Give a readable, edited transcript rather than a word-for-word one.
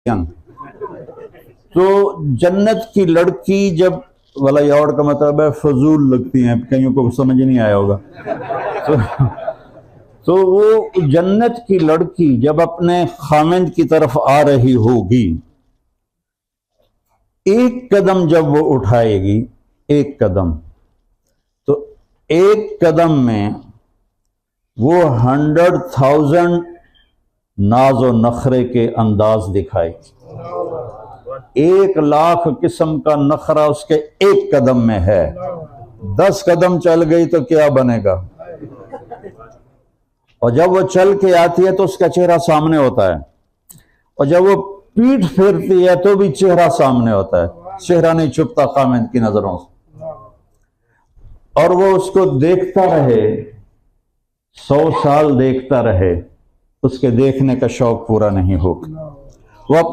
तो जन्नत की लड़की जब वाला यार्ड का मतलब है फजूल लगती हैं, कईयों को समझ नहीं आया होगा। तो वो जन्नत की लड़की जब अपने खामिंद की तरफ आ रही होगी, एक कदम जब वो उठाएगी, एक कदम, तो एक कदम में वो 100,000 नाज और नखरे के अंदाज दिखाएगी। 1,00,000 किस्म का नखरा उसके एक कदम में है। 10 कदम चल गई तो क्या बनेगा? और जब वो चल के आती है तो उसका चेहरा सामने होता है, और जब वो पीठ फेरती है तो भी चेहरा सामने होता है। चेहरा नहीं छुपता खामिद की नजरों से, और वो उसको देखता रहे, 100 साल देखता रहे, उसके देखने का शौक पूरा नहीं होगा। वो